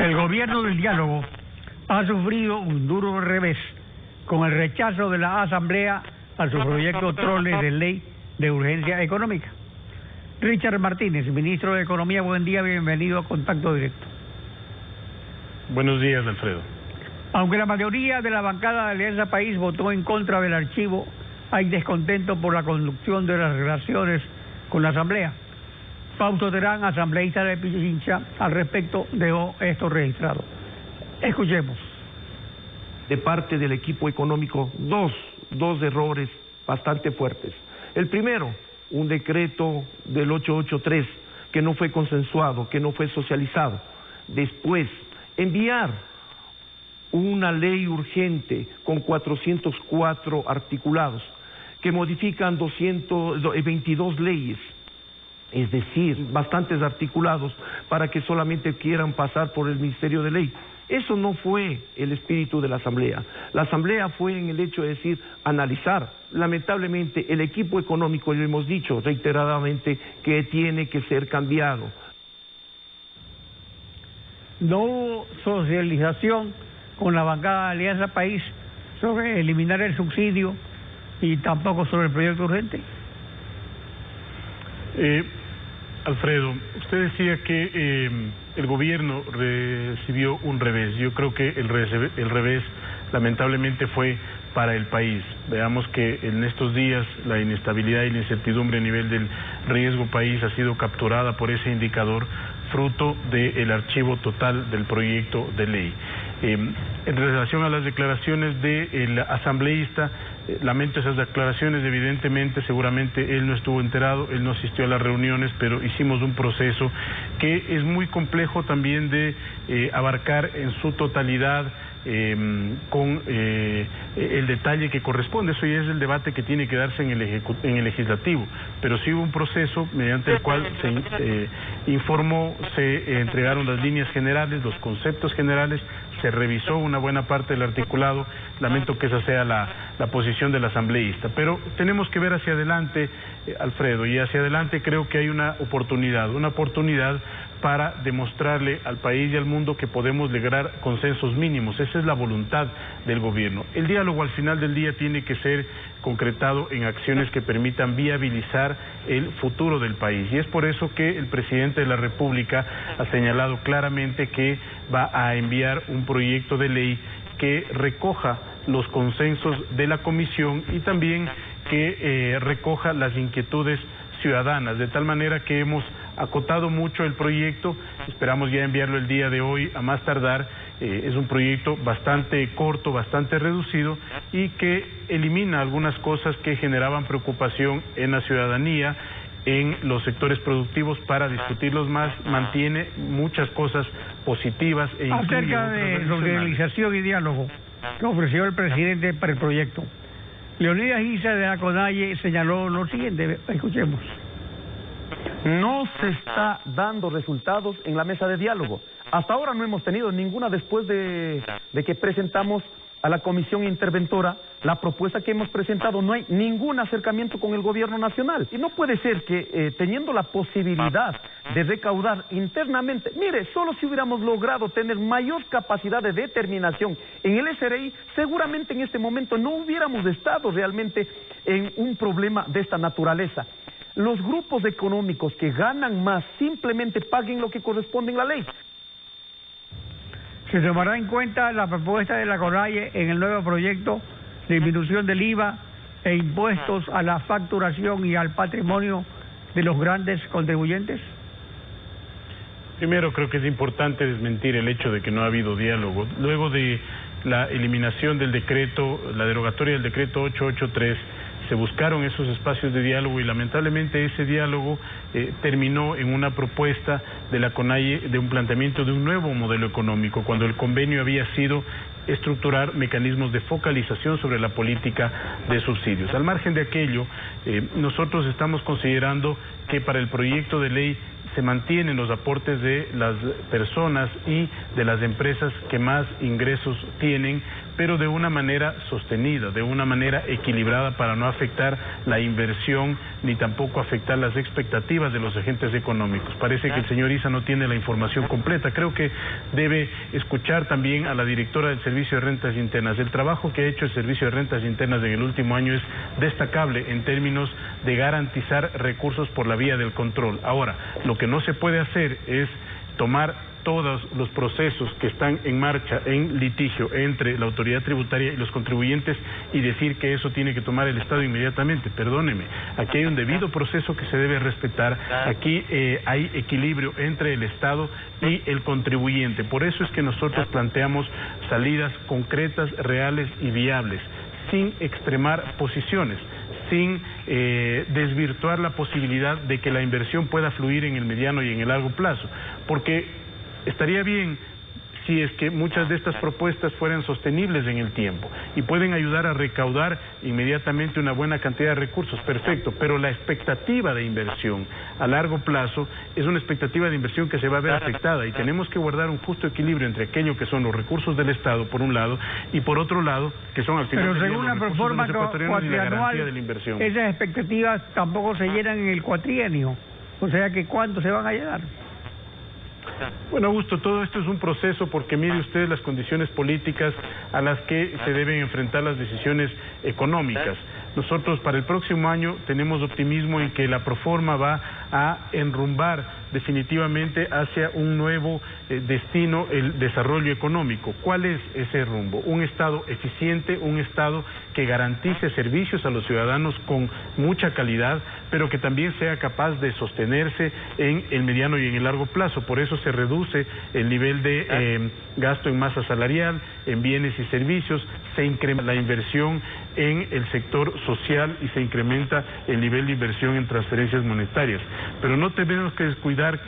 El gobierno del diálogo ha sufrido un duro revés con el rechazo de la Asamblea a su proyecto trole de ley de urgencia económica. Richard Martínez, ministro de Economía, buen día, bienvenido a Contacto Directo. Buenos días, Alfredo. Aunque la mayoría de la bancada de Alianza País votó en contra del archivo, hay descontento por la conducción de las relaciones con la Asamblea. Fausto Terán, asambleísta de Pichincha, al respecto dejó esto registrado. Escuchemos. De parte del equipo económico, dos errores bastante fuertes. El primero, un decreto del 883 que no fue consensuado, que no fue socializado. Después, enviar una ley urgente con 404 articulados que modifican 222 leyes, es decir, bastantes articulados para que solamente quieran pasar por el Ministerio de Ley. Eso no fue el espíritu de la Asamblea. La Asamblea fue en el hecho de decir, analizar. Lamentablemente, el equipo económico, lo hemos dicho reiteradamente, que tiene que ser cambiado. No hubo socialización con la bancada de Alianza País sobre eliminar el subsidio y tampoco sobre el proyecto urgente. Alfredo, usted decía que el gobierno recibió un revés. Yo creo que el revés lamentablemente fue para el país. Veamos que en estos días la inestabilidad y la incertidumbre a nivel del riesgo país ha sido capturada por ese indicador, fruto del archivo total del proyecto de ley. En relación a las declaraciones del asambleísta, lamento esas declaraciones, evidentemente, seguramente él no estuvo enterado, él no asistió a las reuniones, pero hicimos un proceso que es muy complejo también de abarcar en su totalidad, con el detalle que corresponde. Eso ya es el debate que tiene que darse en el legislativo, pero sí hubo un proceso mediante el cual se informó, se entregaron las líneas generales, los conceptos generales, se revisó una buena parte del articulado. Lamento que esa sea la posición del asambleísta, pero tenemos que ver hacia adelante, Alfredo, y hacia adelante creo que hay una oportunidad para demostrarle al país y al mundo que podemos lograr consensos mínimos. Esa es la voluntad del gobierno. El diálogo al final del día tiene que ser concretado en acciones que permitan viabilizar el futuro del país, y es por eso que el presidente de la República ha señalado claramente que va a enviar un proyecto de ley que recoja los consensos de la comisión y también que recoja las inquietudes ciudadanas, de tal manera que hemos acotado mucho el proyecto. Esperamos ya enviarlo el día de hoy a más tardar. Es un proyecto bastante corto, bastante reducido, y que elimina algunas cosas que generaban preocupación en la ciudadanía, en los sectores productivos, para discutirlos más. Mantiene muchas cosas positivas e incluye acerca de socialización y diálogo que ofreció el presidente para el proyecto. Leonidas Issa de la CONAIE señaló lo siguiente, escuchemos. No se está dando resultados en la mesa de diálogo. Hasta ahora no hemos tenido ninguna, después de que presentamos a la comisión interventora la propuesta que hemos presentado. No hay ningún acercamiento con el gobierno nacional. Y no puede ser que teniendo la posibilidad de recaudar internamente, mire, solo si hubiéramos logrado tener mayor capacidad de determinación en el SRI, seguramente en este momento no hubiéramos estado realmente en un problema de esta naturaleza. Los grupos económicos que ganan más simplemente paguen lo que corresponde en la ley. ¿Se tomará en cuenta la propuesta de la CONAIE en el nuevo proyecto de disminución del IVA e impuestos a la facturación y al patrimonio de los grandes contribuyentes? Primero, creo que es importante desmentir el hecho de que no ha habido diálogo. Luego de la eliminación del decreto, la derogatoria del decreto 883, se buscaron esos espacios de diálogo y lamentablemente ese diálogo terminó en una propuesta de la CONAIE de un planteamiento de un nuevo modelo económico, cuando el convenio había sido estructurar mecanismos de focalización sobre la política de subsidios. Al margen de aquello, nosotros estamos considerando que para el proyecto de ley se mantienen los aportes de las personas y de las empresas que más ingresos tienen, pero de una manera sostenida, de una manera equilibrada para no afectar la inversión ni tampoco afectar las expectativas de los agentes económicos. Parece que el señor Issa no tiene la información completa. Creo que debe escuchar también a la directora del Servicio de Rentas Internas. El trabajo que ha hecho el Servicio de Rentas Internas en el último año es destacable en términos de garantizar recursos por la vía del control. Ahora, lo que no se puede hacer es tomar todos los procesos que están en marcha en litigio entre la autoridad tributaria y los contribuyentes y decir que eso tiene que tomar el Estado inmediatamente. Perdóneme, aquí hay un debido proceso que se debe respetar, aquí hay equilibrio entre el Estado y el contribuyente. Por eso es que nosotros planteamos salidas concretas, reales y viables, sin extremar posiciones, sin desvirtuar la posibilidad de que la inversión pueda fluir en el mediano y en el largo plazo, porque estaría bien si es que muchas de estas propuestas fueran sostenibles en el tiempo y pueden ayudar a recaudar inmediatamente una buena cantidad de recursos, perfecto, pero la expectativa de inversión a largo plazo es una expectativa de inversión que se va a ver afectada y tenemos que guardar un justo equilibrio entre aquello que son los recursos del Estado por un lado y por otro lado que son al final pero según la proforma cuatrianual de la inversión. Esas expectativas tampoco se llenan en el cuatrienio, o sea que ¿cuándo se van a llenar? Bueno, Augusto, todo esto es un proceso porque mire usted las condiciones políticas a las que se deben enfrentar las decisiones económicas. Nosotros para el próximo año tenemos optimismo en que la proforma va a enrumbar definitivamente hacia un nuevo destino, el desarrollo económico. ¿Cuál es ese rumbo? Un Estado eficiente, un Estado que garantice servicios a los ciudadanos con mucha calidad, pero que también sea capaz de sostenerse en el mediano y en el largo plazo. Por eso se reduce el nivel de gasto en masa salarial, en bienes y servicios, se incrementa la inversión en el sector social y se incrementa el nivel de inversión en transferencias monetarias. Pero no tenemos que descuidar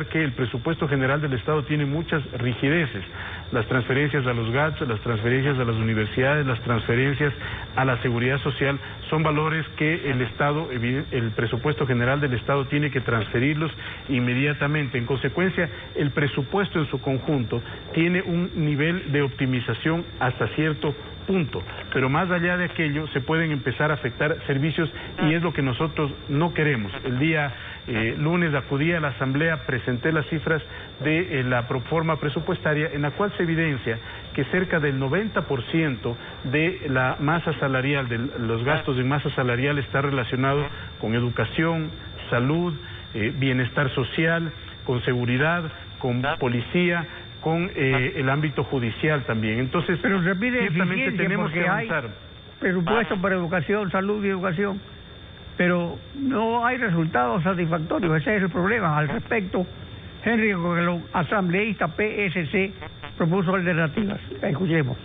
que el presupuesto general del Estado tiene muchas rigideces. Las transferencias a los GATS, las transferencias a las universidades, las transferencias a la seguridad social, son valores que el Estado, el presupuesto general del Estado tiene que transferirlos inmediatamente. En consecuencia, el presupuesto en su conjunto tiene un nivel de optimización hasta cierto punto, pero más allá de aquello se pueden empezar a afectar servicios y es lo que nosotros no queremos. El día lunes acudí a la Asamblea, presenté las cifras de la proforma presupuestaria en la cual se evidencia que cerca del 90% de la masa salarial, de los gastos en masa salarial está relacionado con educación, salud, bienestar social, con seguridad, con policía, con el ámbito judicial también. Entonces, pero se pide ciertamente tenemos que avanzar. Hay presupuesto para educación, salud y educación, pero no hay resultados satisfactorios. Ese es el problema. Al respecto, Henry Coquelón, asambleísta PSC, propuso alternativas. Escuchemos.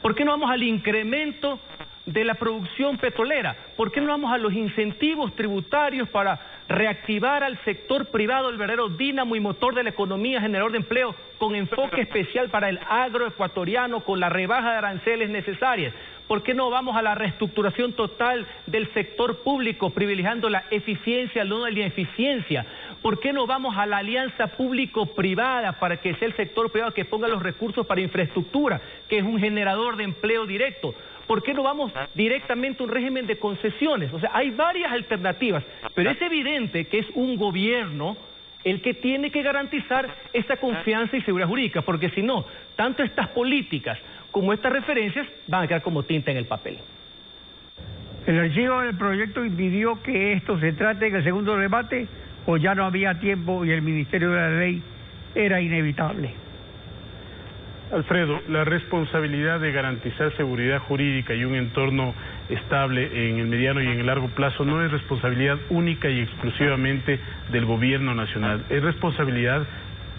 ¿Por qué no vamos al incremento de la producción petrolera? ¿Por qué no vamos a los incentivos tributarios para reactivar al sector privado, el verdadero dínamo y motor de la economía, generador de empleo, con enfoque especial para el agroecuatoriano, con la rebaja de aranceles necesarias? ¿Por qué no vamos a la reestructuración total del sector público, privilegiando la eficiencia, no la ineficiencia? ¿Por qué no vamos a la alianza público-privada para que sea el sector privado que ponga los recursos para infraestructura, que es un generador de empleo directo? ¿Por qué no vamos directamente a un régimen de concesiones? O sea, hay varias alternativas, pero es evidente que es un gobierno el que tiene que garantizar esta confianza y seguridad jurídica, porque si no, tanto estas políticas como estas referencias van a quedar como tinta en el papel. ¿El archivo del proyecto impidió que esto se trate en el segundo debate o ya no había tiempo y el Ministerio de la Ley era inevitable? Alfredo, la responsabilidad de garantizar seguridad jurídica y un entorno estable en el mediano y en el largo plazo no es responsabilidad única y exclusivamente del gobierno nacional, es responsabilidad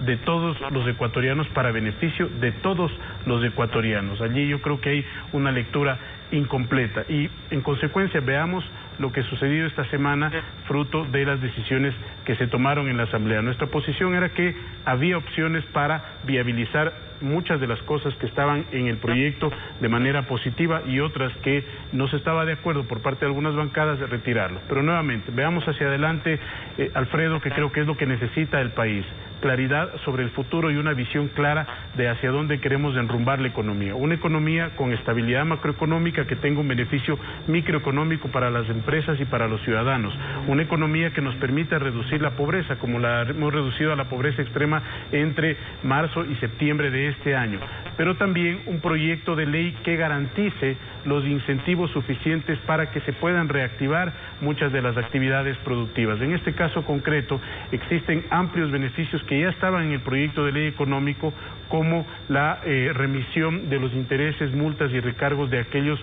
de todos los ecuatorianos para beneficio de todos los ecuatorianos. Allí yo creo que hay una lectura incompleta y en consecuencia veamos lo que sucedió esta semana fruto de las decisiones que se tomaron en la Asamblea. Nuestra posición era que había opciones para viabilizar muchas de las cosas que estaban en el proyecto de manera positiva y otras que no se estaba de acuerdo por parte de algunas bancadas de retirarlo. Pero nuevamente, veamos hacia adelante, Alfredo, que creo que es lo que necesita el país. claridad sobre el futuro y una visión clara de hacia dónde queremos enrumbar la economía. Una economía con estabilidad macroeconómica que tenga un beneficio microeconómico para las empresas y para los ciudadanos. Una economía que nos permita reducir la pobreza, como la hemos reducido a la pobreza extrema entre marzo y septiembre de este año. Pero también un proyecto de ley que garantice los incentivos suficientes para que se puedan reactivar muchas de las actividades productivas. En este caso concreto, existen amplios beneficios que ya estaban en el proyecto de ley económico, como la remisión de los intereses, multas y recargos de aquellos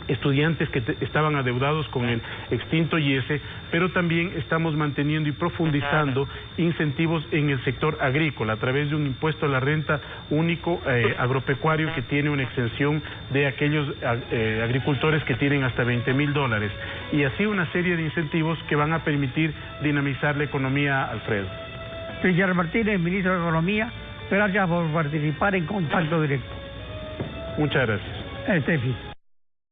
estudiantes que estaban adeudados con el extinto IESE, pero también estamos manteniendo y profundizando incentivos en el sector agrícola a través de un impuesto a la renta único agropecuario que tiene una exención de aquellos agricultores que tienen hasta $20,000, y así una serie de incentivos que van a permitir dinamizar la economía, Alfredo. Richard Martínez, ministro de Economía, gracias por participar en Contacto Directo. Muchas gracias. Estefi.